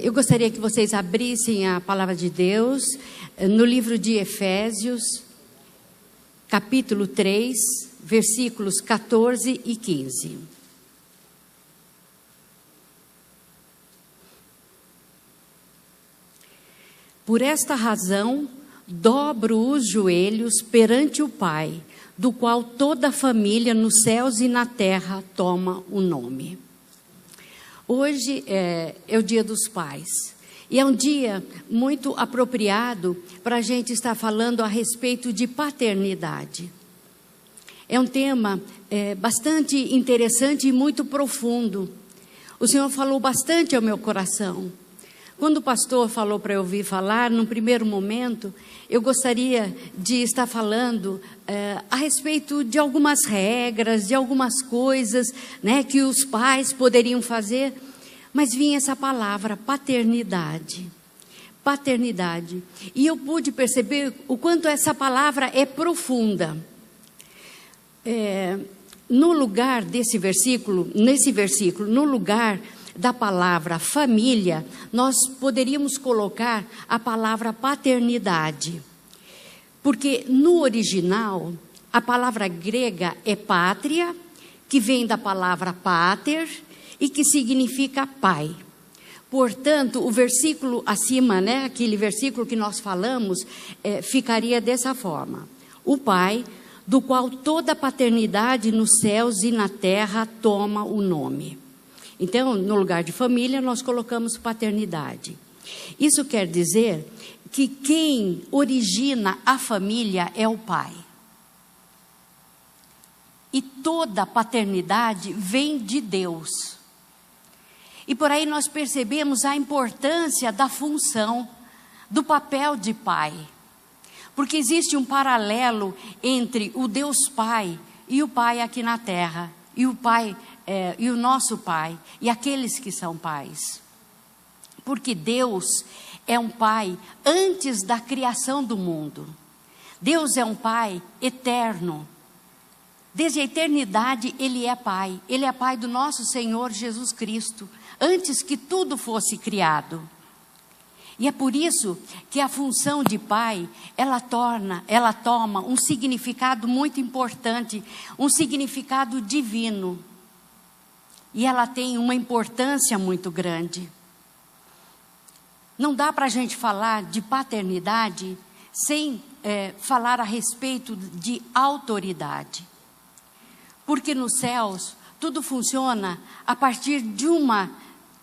Eu gostaria que vocês abrissem a palavra de Deus no livro de Efésios, capítulo 3, versículos 14 e 15. Por esta razão, dobro os joelhos perante o Pai, do qual toda a família nos céus e na terra toma o nome. Hoje é o Dia dos Pais e é um dia muito apropriado para a gente estar falando a respeito de paternidade. É um tema bastante interessante e muito profundo. O Senhor falou bastante ao meu coração. Quando o pastor falou para eu ouvir falar, num primeiro momento, eu gostaria de estar falando a respeito de algumas regras, de algumas coisas, né, que os pais poderiam fazer, mas vinha essa palavra, paternidade. Paternidade. E eu pude perceber o quanto essa palavra é profunda. No lugar desse versículo, no lugar da palavra família, nós poderíamos colocar a palavra paternidade. Porque no original, a palavra grega é pátria, que vem da palavra pater e que significa pai. Portanto, o versículo acima, né, aquele versículo que nós falamos, ficaria dessa forma. O pai, do qual toda a paternidade nos céus e na terra toma o nome. Então, no lugar de família, nós colocamos paternidade. Isso quer dizer que quem origina a família é o pai. E toda paternidade vem de Deus. E por aí nós percebemos a importância da função, do papel de pai. Porque existe um paralelo entre o Deus Pai e o Pai aqui na terra. E o Pai e o nosso Pai, e aqueles que são pais. Porque Deus é um Pai antes da criação do mundo. Deus é um Pai eterno. Desde a eternidade Ele é Pai. Ele é Pai do nosso Senhor Jesus Cristo, antes que tudo fosse criado. E é por isso que a função de pai, ela toma um significado muito importante, um significado divino. E ela tem uma importância muito grande. Não dá para a gente falar de paternidade sem falar a respeito de autoridade. Porque nos céus tudo funciona a partir de uma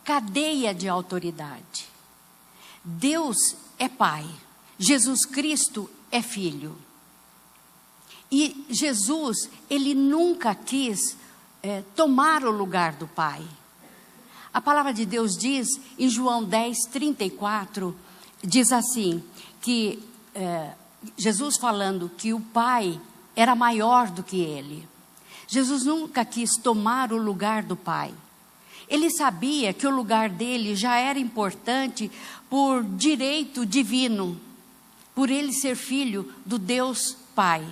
cadeia de autoridade. Deus é Pai, Jesus Cristo é Filho. E Jesus, Ele nunca quis tomar o lugar do Pai. A palavra de Deus diz, em João 10:34, diz assim, que Jesus falando que o Pai era maior do que Ele. Jesus nunca quis tomar o lugar do Pai. Ele sabia que o lugar dele já era importante por direito divino, por ele ser filho do Deus Pai.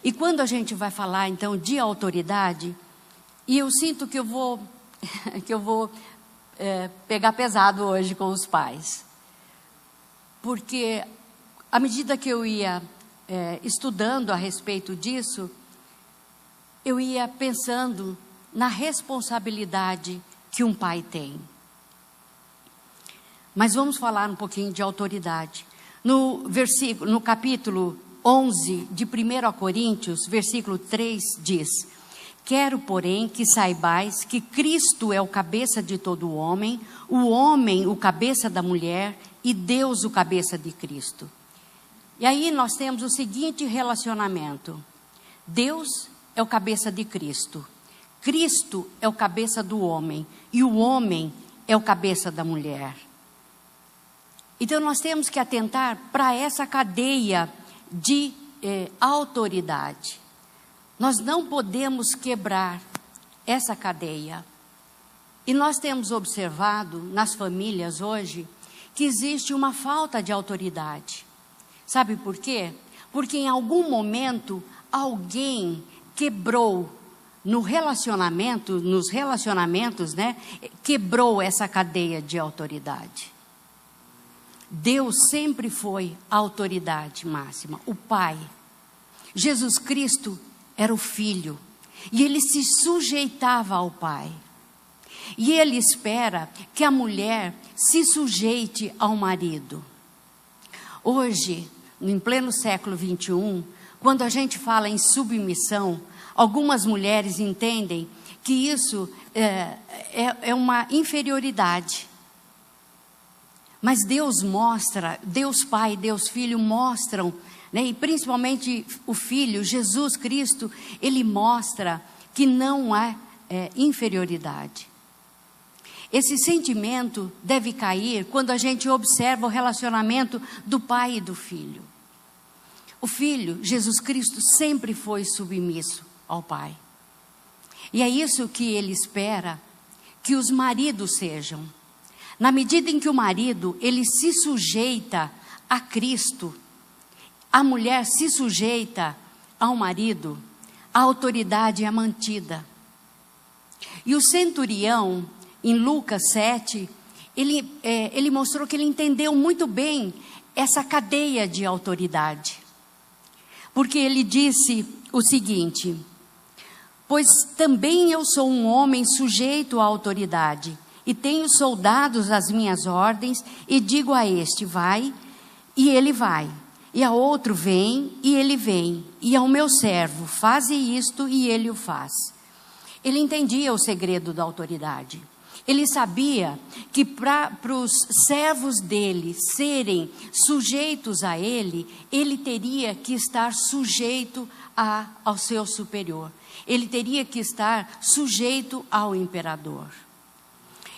E quando a gente vai falar então de autoridade, e eu sinto que eu vou pegar pesado hoje com os pais, porque à medida que eu ia estudando a respeito disso, eu ia pensando na responsabilidade que um pai tem. Mas vamos falar um pouquinho de autoridade. No capítulo 11 de 1 Coríntios, versículo 3, diz: quero, porém, que saibais que Cristo é o cabeça de todo homem o cabeça da mulher e Deus o cabeça de Cristo. E aí nós temos o seguinte relacionamento: Deus é o cabeça de Cristo. Cristo é o cabeça do homem e o homem é o cabeça da mulher. Então nós temos que atentar para essa cadeia de autoridade. Nós não podemos quebrar essa cadeia. E nós temos observado nas famílias hoje que existe uma falta de autoridade. Sabe por quê? Porque em algum momento alguém quebrou nos relacionamentos, né, quebrou essa cadeia de autoridade. Deus sempre foi a autoridade máxima, o Pai. Jesus Cristo era o Filho, e ele se sujeitava ao Pai. E ele espera que a mulher se sujeite ao marido. Hoje, em pleno século 21, quando a gente fala em submissão, algumas mulheres entendem que isso é uma inferioridade. Mas Deus mostra, Deus Pai, Deus Filho mostram, né, e principalmente o Filho, Jesus Cristo, ele mostra que não há inferioridade. Esse sentimento deve cair quando a gente observa o relacionamento do Pai e do Filho. O Filho, Jesus Cristo, sempre foi submisso ao Pai. E é isso que ele espera que os maridos sejam. Na medida em que o marido, ele se sujeita a Cristo, a mulher se sujeita ao marido, a autoridade é mantida. E o centurião, em Lucas 7, ele mostrou que ele entendeu muito bem essa cadeia de autoridade. Porque ele disse o seguinte: pois também eu sou um homem sujeito à autoridade, e tenho soldados às minhas ordens, e digo a este, vai, e ele vai. E a outro, vem, e ele vem. E ao meu servo, faze isto, e ele o faz. Ele entendia o segredo da autoridade. Ele sabia que para os servos dele serem sujeitos a ele, ele teria que estar sujeito ao seu superior. Ele teria que estar sujeito ao imperador.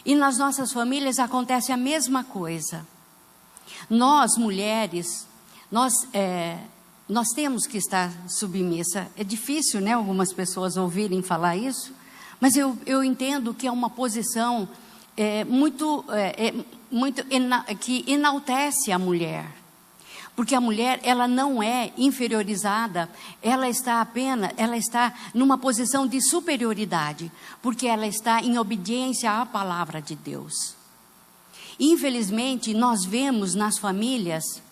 E nas nossas famílias acontece a mesma coisa. Nós, mulheres, nós temos que estar submissa. É difícil, né, algumas pessoas ouvirem falar isso, mas eu entendo que é uma posição que enaltece a mulher. Porque a mulher, ela não é inferiorizada, ela está numa posição de superioridade, porque ela está em obediência à palavra de Deus. Infelizmente, nós vemos nas famílias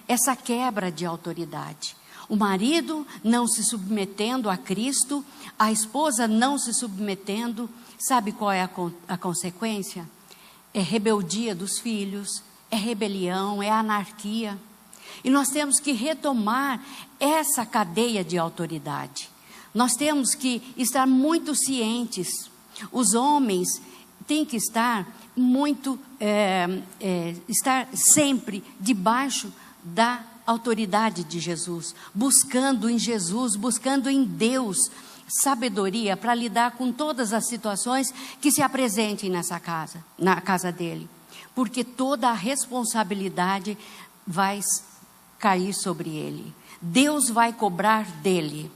essa quebra de autoridade. O marido não se submetendo a Cristo, a esposa não se submetendo. Sabe qual é a consequência? É rebeldia dos filhos, é rebelião, é anarquia. E nós temos que retomar essa cadeia de autoridade. Nós temos que estar muito cientes. Os homens têm que estar estar sempre debaixo da autoridade de Jesus, buscando em Jesus, buscando em Deus sabedoria para lidar com todas as situações que se apresentem na casa dele, porque toda a responsabilidade vai cair sobre ele. Deus vai cobrar dele.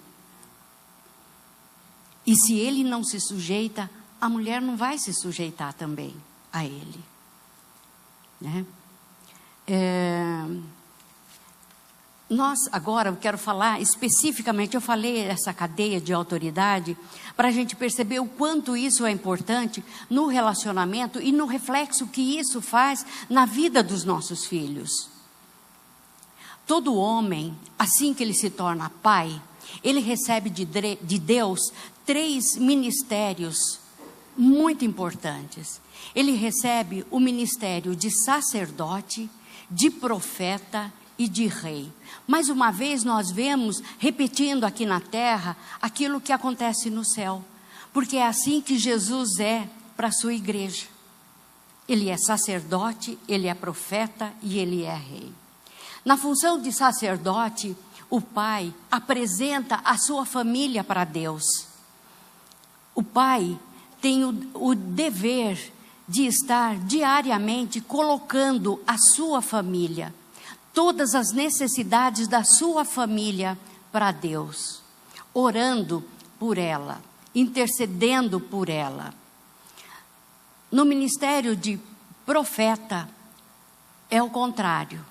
E se ele não se sujeita, a mulher não vai se sujeitar também a ele, né? Agora eu quero falar especificamente, eu falei essa cadeia de autoridade, para a gente perceber o quanto isso é importante no relacionamento e no reflexo que isso faz na vida dos nossos filhos. Todo homem, assim que ele se torna pai, ele recebe de Deus 3 ministérios muito importantes. Ele recebe o ministério de sacerdote, de profeta e de rei. Mais uma vez nós vemos repetindo aqui na terra aquilo que acontece no céu, porque é assim que Jesus é para a sua igreja. Ele é sacerdote, ele é profeta e ele é rei. Na função de sacerdote, o pai apresenta a sua família para Deus. O pai tem o dever de estar diariamente colocando a sua família, todas as necessidades da sua família para Deus, orando por ela, intercedendo por ela. No ministério de profeta, é o contrário.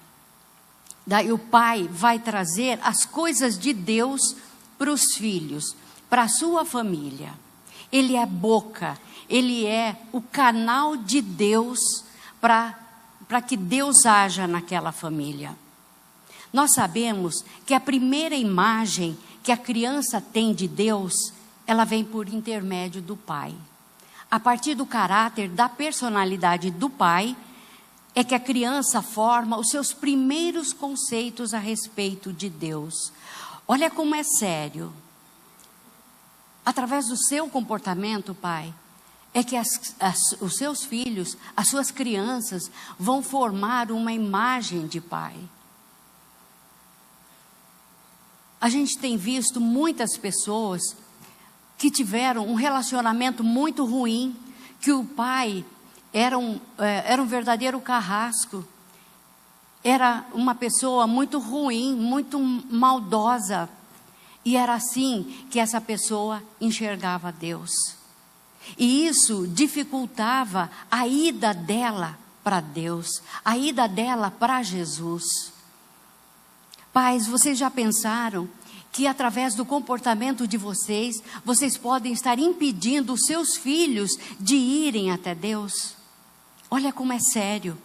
Daí o pai vai trazer as coisas de Deus para os filhos, para a sua família. Ele é boca, ele é o canal de Deus para que Deus haja naquela família. Nós sabemos que a primeira imagem que a criança tem de Deus, ela vem por intermédio do pai. A partir do caráter, da personalidade do pai, é que a criança forma os seus primeiros conceitos a respeito de Deus. Olha como é sério. Através do seu comportamento, pai, é que os seus filhos, as suas crianças, vão formar uma imagem de pai. A gente tem visto muitas pessoas que tiveram um relacionamento muito ruim, que o pai era um verdadeiro carrasco, era uma pessoa muito ruim, muito maldosa, e era assim que essa pessoa enxergava Deus. E isso dificultava a ida dela para Deus, a ida dela para Jesus. Pais, vocês já pensaram que através do comportamento de vocês, vocês podem estar impedindo os seus filhos de irem até Deus? Olha como é sério.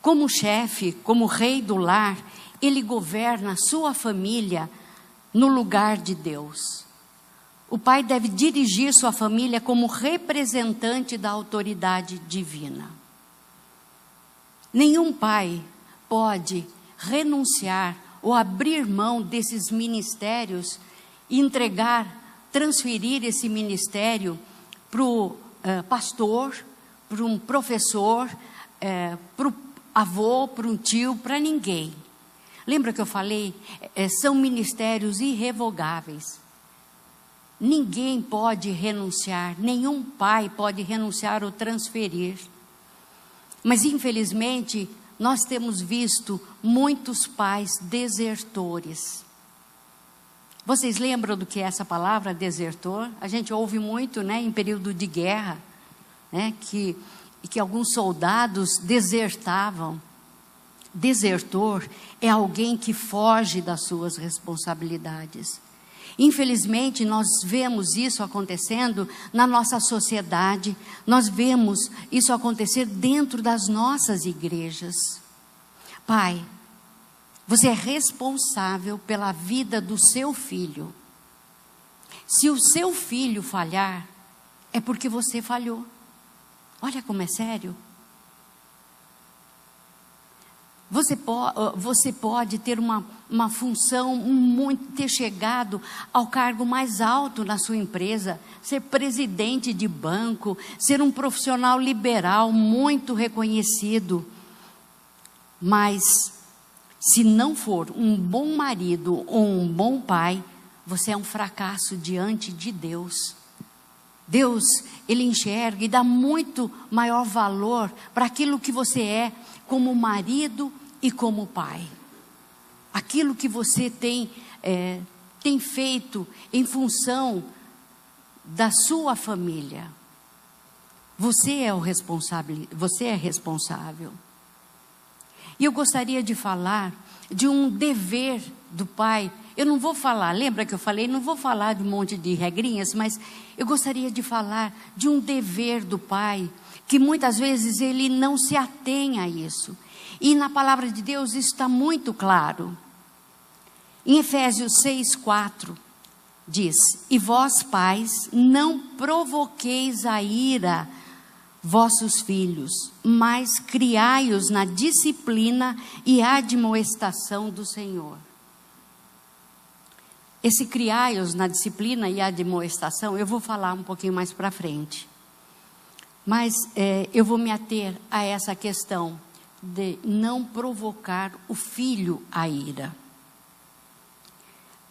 Como chefe, como rei do lar, ele governa a sua família no lugar de Deus. O pai deve dirigir sua família como representante da autoridade divina. Nenhum pai pode renunciar ou abrir mão desses ministérios e transferir esse ministério para o pastor, para um professor, para o avô, para um tio, para ninguém. Lembra que eu falei? São ministérios irrevogáveis. Ninguém pode renunciar, nenhum pai pode renunciar ou transferir. Mas infelizmente, nós temos visto muitos pais desertores. Vocês lembram do que é essa palavra, desertor? A gente ouve muito, né, em período de guerra, né, que alguns soldados desertavam. Desertor é alguém que foge das suas responsabilidades. Infelizmente, nós vemos isso acontecendo na nossa sociedade, nós vemos isso acontecer dentro das nossas igrejas. Pai, você é responsável pela vida do seu filho. Se o seu filho falhar, é porque você falhou. Olha como é sério. Você pode ter uma função, ter chegado ao cargo mais alto na sua empresa, ser presidente de banco, ser um profissional liberal muito reconhecido. Mas, se não for um bom marido ou um bom pai, você é um fracasso diante de Deus. Deus, Ele enxerga e dá muito maior valor para aquilo que você é como marido e como pai. Aquilo que você tem feito em função da sua família. Você é o responsável, você é responsável. E eu gostaria de falar de um dever do pai. Eu não vou falar, lembra que eu falei, não vou falar de um monte de regrinhas, mas eu gostaria de falar de um dever do pai, que muitas vezes ele não se atém a isso. E na palavra de Deus isso está muito claro. Em Efésios 6:4 diz: e vós pais, não provoqueis a ira vossos filhos, mas criai-os na disciplina e admoestação do Senhor. Esse criai-os na disciplina e admoestação, eu vou falar um pouquinho mais para frente. Mas eu vou me ater a essa questão de não provocar o filho à ira.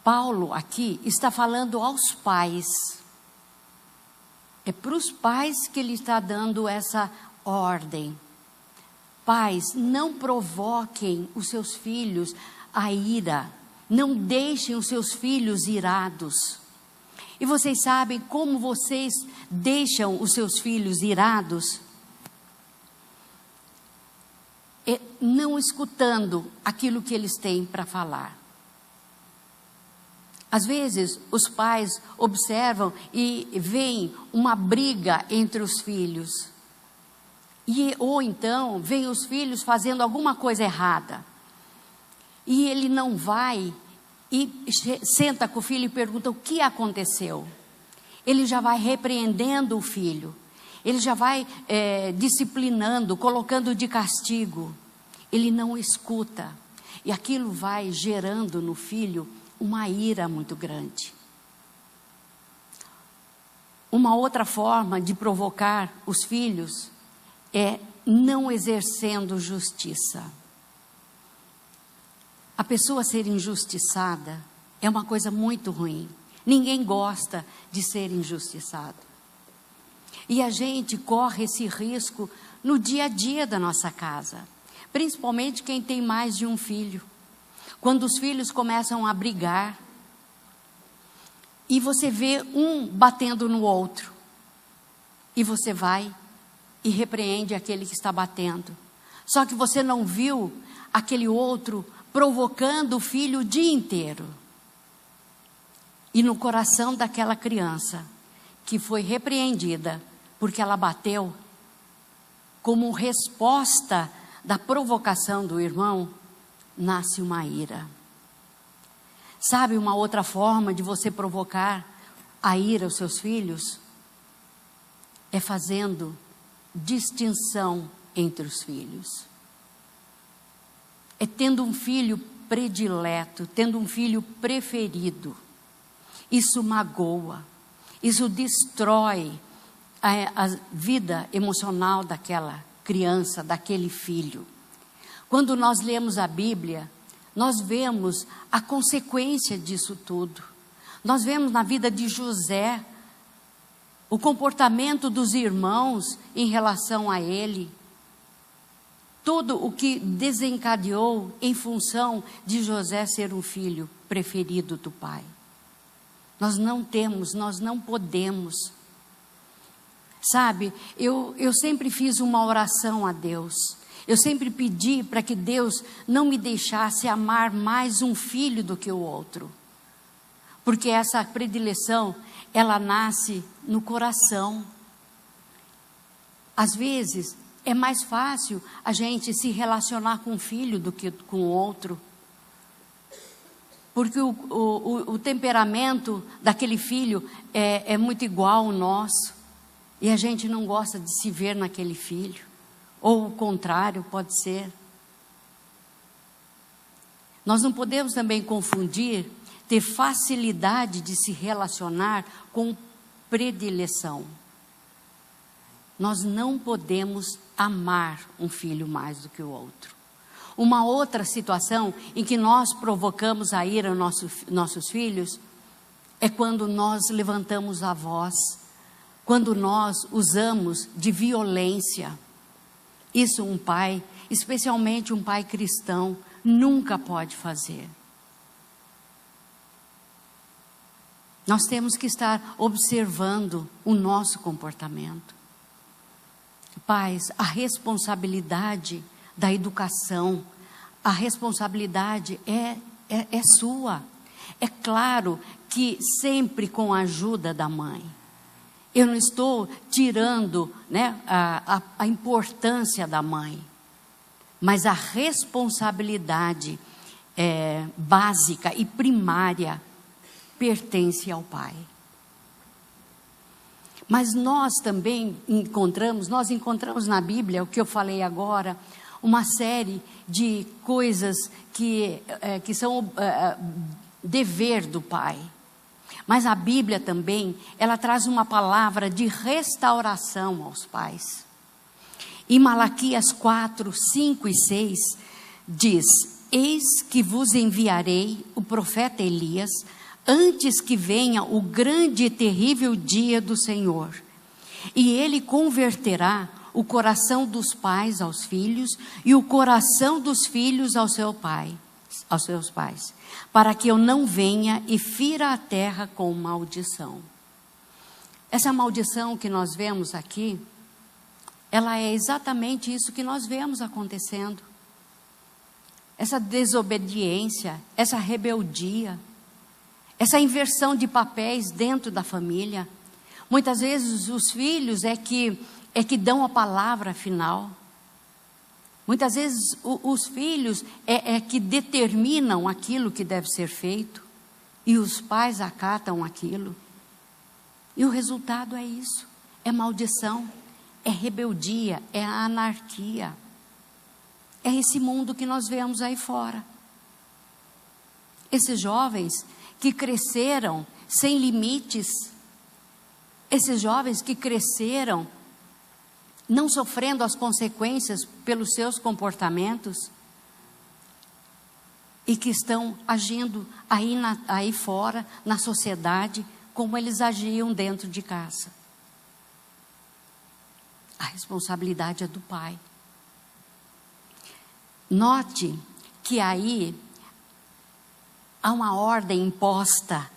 Paulo aqui está falando aos pais. É para os pais que ele está dando essa ordem. Pais, não provoquem os seus filhos à ira. Não deixem os seus filhos irados. E vocês sabem como vocês deixam os seus filhos irados? Não escutando aquilo que eles têm para falar. Às vezes, os pais observam e veem uma briga entre os filhos. Ou então, veem os filhos fazendo alguma coisa errada. E ele não vai e senta com o filho e pergunta o que aconteceu. Ele já vai repreendendo o filho. Ele já vai disciplinando, colocando de castigo. Ele não escuta. E aquilo vai gerando no filho uma ira muito grande. Uma outra forma de provocar os filhos é não exercendo justiça. A pessoa ser injustiçada é uma coisa muito ruim. Ninguém gosta de ser injustiçado. E a gente corre esse risco no dia a dia da nossa casa. Principalmente quem tem mais de um filho. Quando os filhos começam a brigar, e você vê um batendo no outro, e você vai e repreende aquele que está batendo. Só que você não viu aquele outro provocando o filho o dia inteiro. E no coração daquela criança, que foi repreendida, porque ela bateu, como resposta da provocação do irmão, nasce uma ira. Sabe uma outra forma de você provocar a ira aos seus filhos? É fazendo distinção entre os filhos. É tendo um filho predileto, tendo um filho preferido. Isso magoa, isso destrói a vida emocional daquela criança, daquele filho. Quando nós lemos a Bíblia, nós vemos a consequência disso tudo. Nós vemos na vida de José o comportamento dos irmãos em relação a ele. Tudo o que desencadeou em função de José ser um filho preferido do pai. Nós não podemos. Sabe, eu sempre fiz uma oração a Deus. Eu sempre pedi para que Deus não me deixasse amar mais um filho do que o outro. Porque essa predileção, ela nasce no coração. Às vezes, é mais fácil a gente se relacionar com um filho do que com o outro. Porque o temperamento daquele filho é muito igual ao nosso. E a gente não gosta de se ver naquele filho. Ou o contrário, pode ser. Nós não podemos também confundir ter facilidade de se relacionar com predileção. Nós não podemos amar um filho mais do que o outro. Uma outra situação em que nós provocamos a ira aos nossos filhos é quando nós levantamos a voz, quando nós usamos de violência. Isso um pai, especialmente um pai cristão, nunca pode fazer. Nós temos que estar observando o nosso comportamento. Pais, a responsabilidade da educação, a responsabilidade é sua. É claro que sempre com a ajuda da mãe. Eu não estou tirando, né, a importância da mãe, mas a responsabilidade básica e primária pertence ao pai. Mas nós também encontramos na Bíblia, o que eu falei agora, uma série de coisas que são dever do pai. Mas a Bíblia também, ela traz uma palavra de restauração aos pais. Em Malaquias 4, 5 e 6, diz: Eis que vos enviarei o profeta Elias, antes que venha o grande e terrível dia do Senhor. E ele converterá o coração dos pais aos filhos, e o coração dos filhos aos seus pais, para que eu não venha e fira a terra com maldição. Essa maldição que nós vemos aqui, ela é exatamente isso que nós vemos acontecendo. Essa desobediência, essa rebeldia, essa inversão de papéis dentro da família. Muitas vezes os filhos é que dão a palavra final. Muitas vezes os filhos é que determinam aquilo que deve ser feito, e os pais acatam aquilo. E o resultado é isso, é maldição, é rebeldia, é a anarquia. É esse mundo que nós vemos aí fora. Esses jovens que cresceram sem limites, esses jovens que cresceram não sofrendo as consequências pelos seus comportamentos, e que estão agindo aí fora, na sociedade, como eles agiam dentro de casa. A responsabilidade é do pai. Note que aí há uma ordem imposta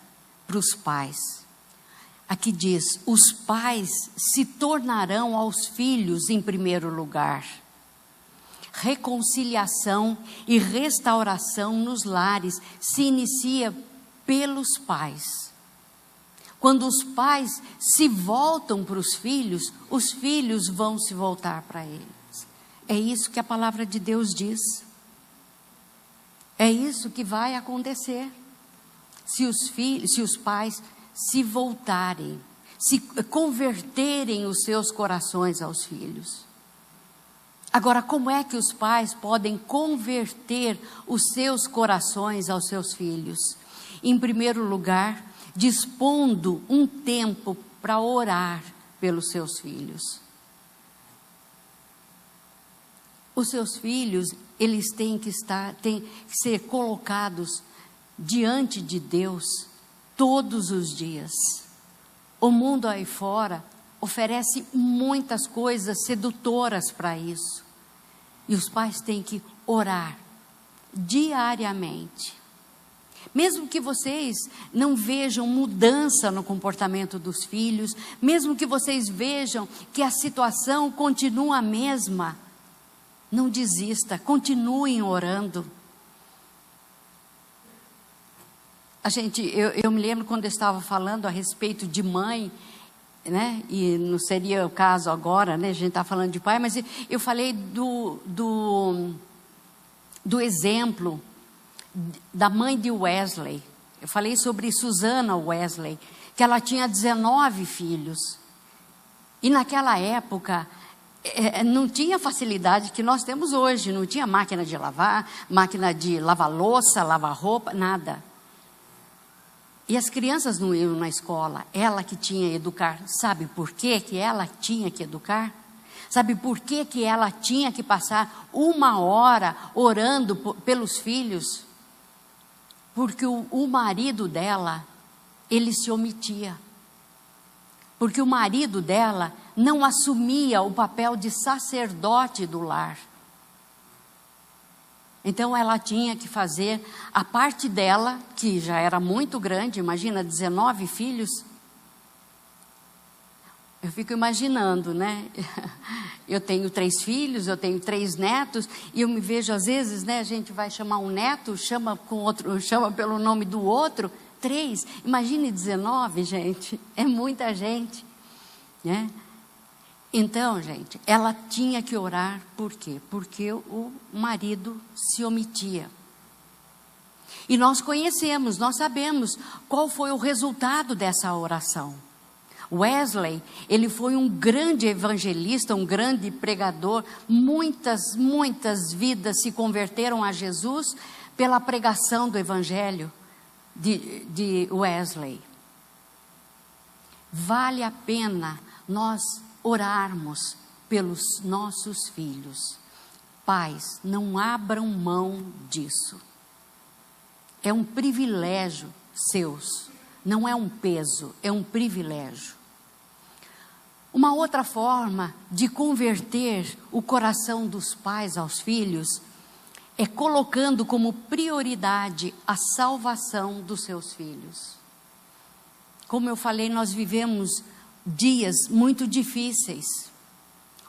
para os pais. Aqui diz: os pais se tornarão aos filhos em primeiro lugar. Reconciliação e restauração nos lares se inicia pelos pais. Quando os pais se voltam para os filhos vão se voltar para eles. É isso que a palavra de Deus diz. É isso que vai acontecer. Se os pais se voltarem, se converterem os seus corações aos filhos. Agora, como é que os pais podem converter os seus corações aos seus filhos? Em primeiro lugar, dispondo um tempo para orar pelos seus filhos. Os seus filhos, eles têm que ser colocados diante de Deus todos os dias. O mundo aí fora oferece muitas coisas sedutoras para isso. E os pais têm que orar diariamente. Mesmo que vocês não vejam mudança no comportamento dos filhos, mesmo que vocês vejam que a situação continua a mesma, não desista, continuem orando. Eu me lembro quando eu estava falando a respeito de mãe, né? E não seria o caso agora, né? A gente está falando de pai, mas eu falei do exemplo da mãe de Wesley. Eu falei sobre Susana Wesley, que ela tinha 19 filhos. E naquela época não tinha facilidade que nós temos hoje, não tinha máquina de lavar, máquina de lavar louça, lavar roupa, nada. E as crianças não iam na escola, ela que tinha que educar. Sabe por quê que ela tinha que educar? Sabe por quê que ela tinha que passar 1 hora orando pelos filhos? Porque o marido dela, ele se omitia. Porque o marido dela não assumia o papel de sacerdote do lar. Então ela tinha que fazer a parte dela, que já era muito grande, imagina 19 filhos. Eu fico imaginando, né? Eu tenho 3 filhos, eu tenho 3 netos, e eu me vejo às vezes, né? A gente vai chamar um neto, chama pelo nome do outro, 3. Imagine 19, gente, é muita gente, né? Então, gente, ela tinha que orar, por quê? Porque o marido se omitia. E nós conhecemos, nós sabemos qual foi o resultado dessa oração. Wesley, ele foi um grande evangelista, um grande pregador. Muitas vidas se converteram a Jesus pela pregação do evangelho de Wesley. Vale a pena nós orarmos pelos nossos filhos. Pais, não abram mão disso. É um privilégio seus, não é um peso, é um privilégio. Uma outra forma de converter o coração dos pais aos filhos é colocando como prioridade a salvação dos seus filhos. Como eu falei, nós vivemos dias muito difíceis.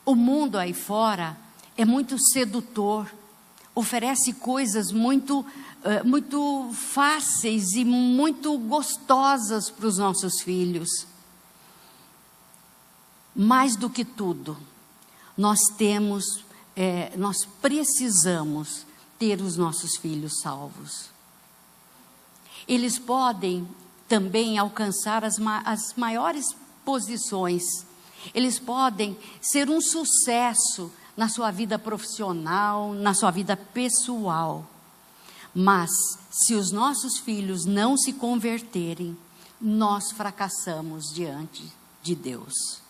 O mundo aí fora é muito sedutor, oferece coisas muito muito fáceis e muito gostosas para os nossos filhos. Mais do que tudo, nós precisamos ter os nossos filhos salvos. Eles podem também alcançar as maiores posições. Eles podem ser um sucesso na sua vida profissional, na sua vida pessoal. Mas, se os nossos filhos não se converterem, nós fracassamos diante de Deus.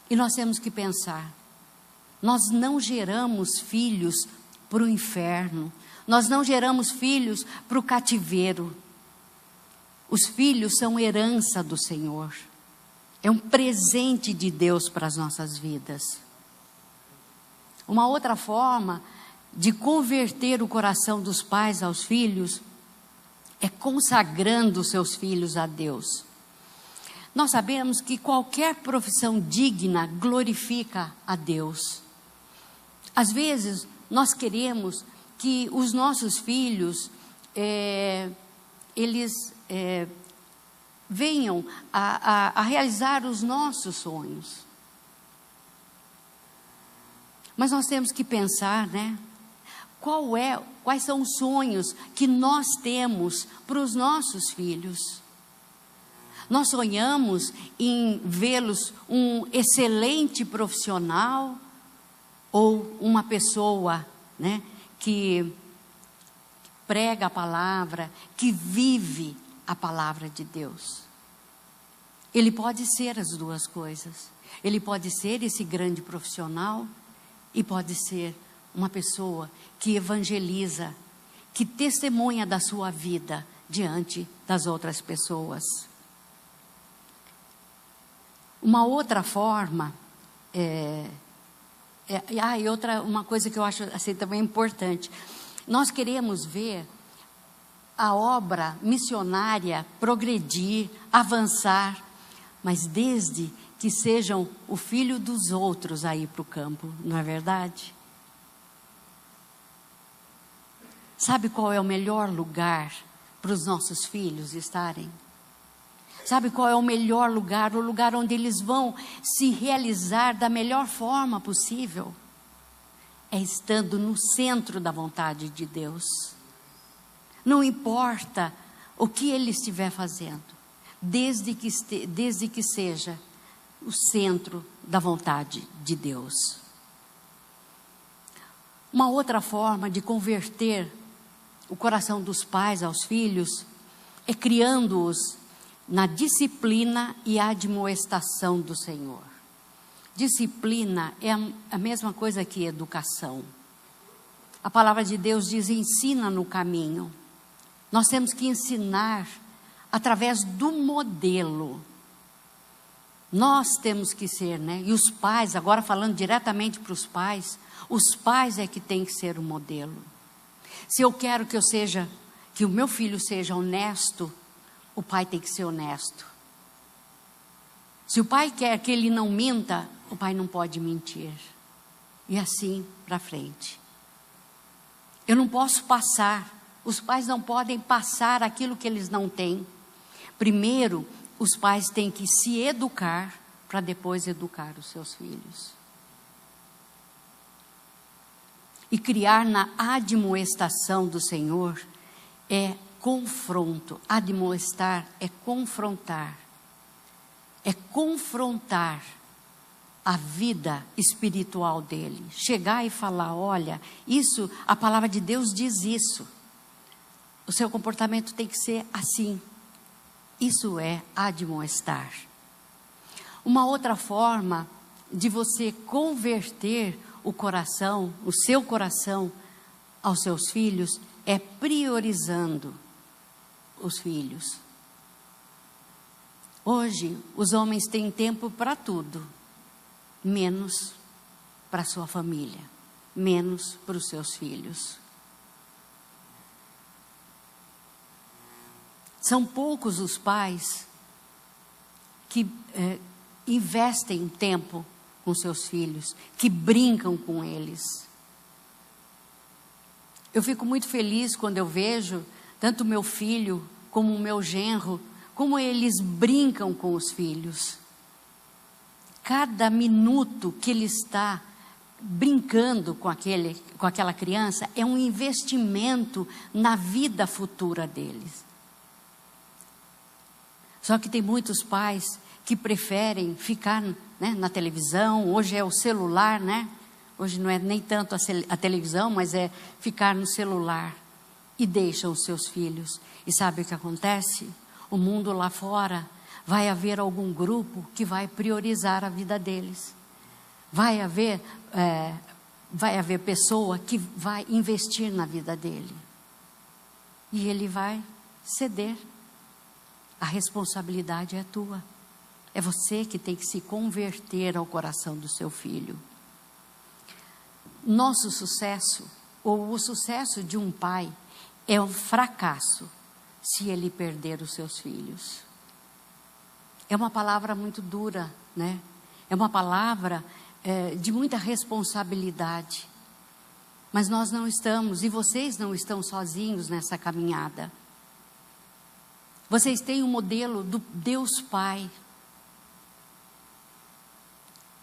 E nós temos que pensar, nós não geramos filhos para o inferno, nós não geramos filhos para o cativeiro. Os filhos são herança do Senhor, é um presente de Deus para as nossas vidas. Uma outra forma de converter o coração dos pais aos filhos é consagrando os seus filhos a Deus. Nós sabemos que qualquer profissão digna glorifica a Deus. Às vezes, nós queremos que os nossos filhos, venham a realizar os nossos sonhos. Mas nós temos que pensar, né? Quais são os sonhos que nós temos para os nossos filhos? Nós sonhamos em vê-los um excelente profissional ou uma pessoa, né, que prega a palavra, que vive a palavra de Deus. Ele pode ser as duas coisas. Ele pode ser esse grande profissional e pode ser uma pessoa que evangeliza, que testemunha da sua vida diante das outras pessoas. Uma outra forma, uma coisa que eu acho assim, também importante, nós queremos ver a obra missionária progredir, avançar, mas desde que sejam o filho dos outros a ir para o campo, não é verdade? Sabe qual é o melhor lugar para os nossos filhos estarem? Sabe qual é o melhor lugar? O lugar onde eles vão se realizar da melhor forma possível? É estando no centro da vontade de Deus. Não importa o que ele estiver fazendo, desde que seja o centro da vontade de Deus. Uma outra forma de converter o coração dos pais aos filhos é criando-os na disciplina e admoestação do Senhor. Disciplina é a mesma coisa que educação. A palavra de Deus diz: ensina no caminho. Nós temos que ensinar através do modelo. Nós temos que ser, né? E os pais, agora falando diretamente para os pais é que tem que ser o modelo. Se eu quero que o meu filho seja honesto, o pai tem que ser honesto. Se o pai quer que ele não minta, o pai não pode mentir. E assim para frente. Eu não posso passar, os pais não podem passar aquilo que eles não têm. Primeiro, os pais têm que se educar para depois educar os seus filhos. E criar na admoestação do Senhor é confronto. Admoestar é confrontar. É confrontar a vida espiritual dele. Chegar e falar: olha, isso, a palavra de Deus diz isso. O seu comportamento tem que ser assim. Isso é admoestar. Uma outra forma de você converter o seu coração aos seus filhos, é priorizando os filhos. Hoje, os homens têm tempo para tudo, menos para a sua família, menos para os seus filhos. São poucos os pais que investem tempo com seus filhos, que brincam com eles. Eu fico muito feliz quando eu vejo tanto o meu filho como o meu genro, como eles brincam com os filhos. Cada minuto que ele está brincando com aquela criança é um investimento na vida futura deles. Só que tem muitos pais que preferem ficar, né, na televisão. Hoje é o celular, né? Hoje não é nem tanto a televisão, mas é ficar no celular. E deixam os seus filhos. E sabe o que acontece? O mundo lá fora, vai haver algum grupo que vai priorizar a vida deles. Vai haver pessoa que vai investir na vida dele. E ele vai ceder. A responsabilidade é tua. É você que tem que se converter ao coração do seu filho. Nosso sucesso, ou o sucesso de um pai, é um fracasso se ele perder os seus filhos. É uma palavra muito dura, né? É uma palavra de muita responsabilidade. Mas nós não estamos, e vocês não estão sozinhos nessa caminhada. Vocês têm um modelo do Deus Pai.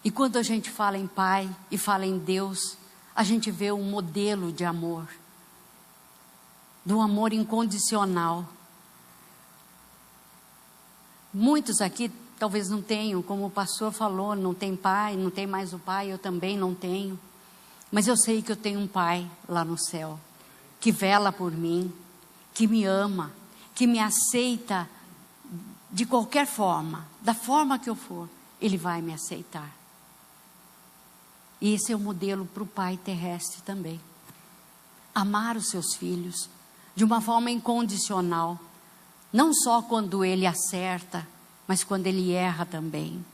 E quando a gente fala em Pai e fala em Deus, a gente vê um modelo de amor. Do amor incondicional. Muitos aqui talvez não tenham, como o pastor falou, não tem pai, não tem mais o pai, eu também não tenho. Mas eu sei que eu tenho um pai lá no céu, que vela por mim, que me ama, que me aceita de qualquer forma, da forma que eu for, ele vai me aceitar. E esse é o modelo para o pai terrestre também. Amar os seus filhos de uma forma incondicional. Não só quando ele acerta, mas quando ele erra também.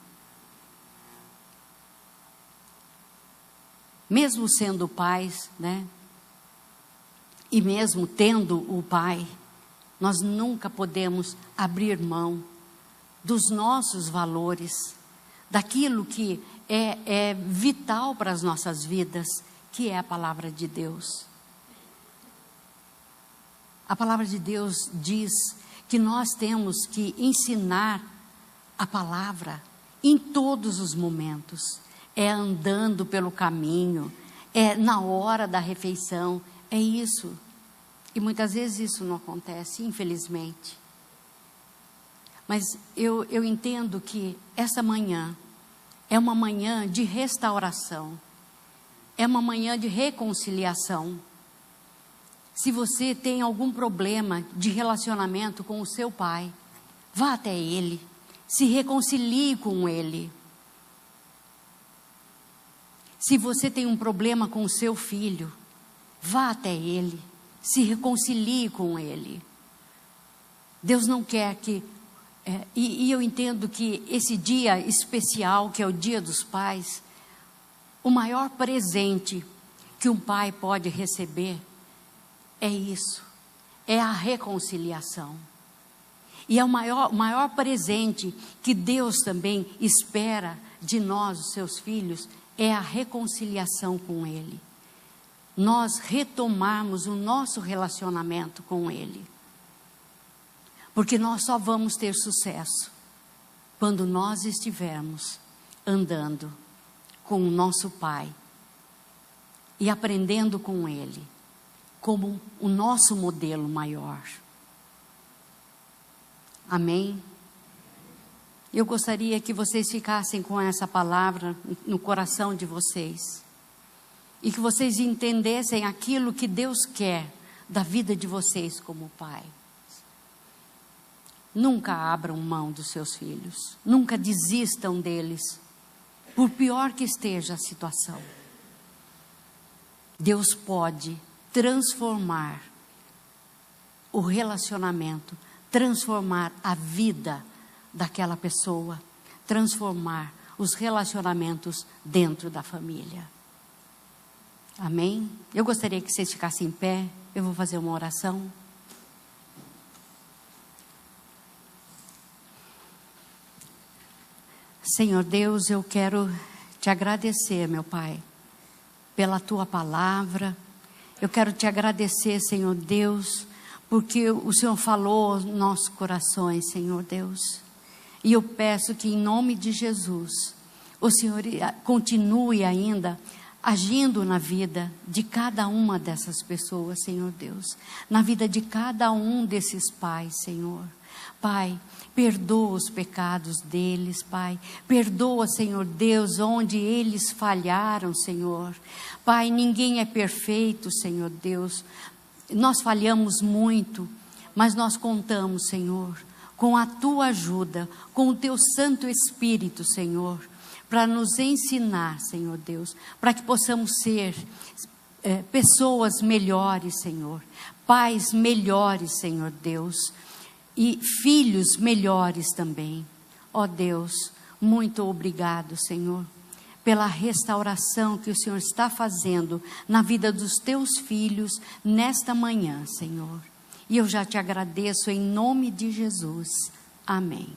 Mesmo sendo pais, né? E mesmo tendo o pai, nós nunca podemos abrir mão dos nossos valores, daquilo que é vital para as nossas vidas, que é a palavra de Deus. A palavra de Deus diz que nós temos que ensinar a palavra em todos os momentos. É andando pelo caminho, é na hora da refeição, é isso. E muitas vezes isso não acontece, infelizmente. Mas eu entendo que essa manhã é uma manhã de restauração, é uma manhã de reconciliação. Se você tem algum problema de relacionamento com o seu pai, vá até ele, se reconcilie com ele. Se você tem um problema com o seu filho, vá até ele, se reconcilie com ele. Deus não quer que... E eu entendo que esse dia especial, que é o Dia dos Pais, o maior presente que um pai pode receber é isso, é a reconciliação. E é o maior presente que Deus também espera de nós, os seus filhos, é a reconciliação com Ele. Nós retomarmos o nosso relacionamento com Ele. Porque nós só vamos ter sucesso quando nós estivermos andando com o nosso Pai e aprendendo com Ele como o nosso modelo maior. Amém? Eu gostaria que vocês ficassem com essa palavra no coração de vocês. E que vocês entendessem aquilo que Deus quer da vida de vocês como pai. Nunca abram mão dos seus filhos. Nunca desistam deles. Por pior que esteja a situação. Deus pode transformar o relacionamento, transformar a vida daquela pessoa, transformar os relacionamentos dentro da família. Amém? Eu gostaria que vocês ficassem em pé, eu vou fazer uma oração. Senhor Deus, eu quero te agradecer, meu Pai, pela tua palavra. Eu quero te agradecer, Senhor Deus, porque o Senhor falou aos nossos corações, Senhor Deus. E eu peço que, em nome de Jesus, o Senhor continue ainda agindo na vida de cada uma dessas pessoas, Senhor Deus. Na vida de cada um desses pais, Senhor. Pai, perdoa os pecados deles, Pai. Perdoa, Senhor Deus, onde eles falharam, Senhor. Pai, ninguém é perfeito, Senhor Deus. Nós falhamos muito, mas nós contamos, Senhor, com a Tua ajuda, com o Teu Santo Espírito, Senhor, para nos ensinar, Senhor Deus, para que possamos ser pessoas melhores, Senhor. Pais melhores, Senhor Deus. E filhos melhores também. Ó Deus, muito obrigado, Senhor, pela restauração que o Senhor está fazendo na vida dos teus filhos nesta manhã, Senhor. E eu já te agradeço em nome de Jesus. Amém.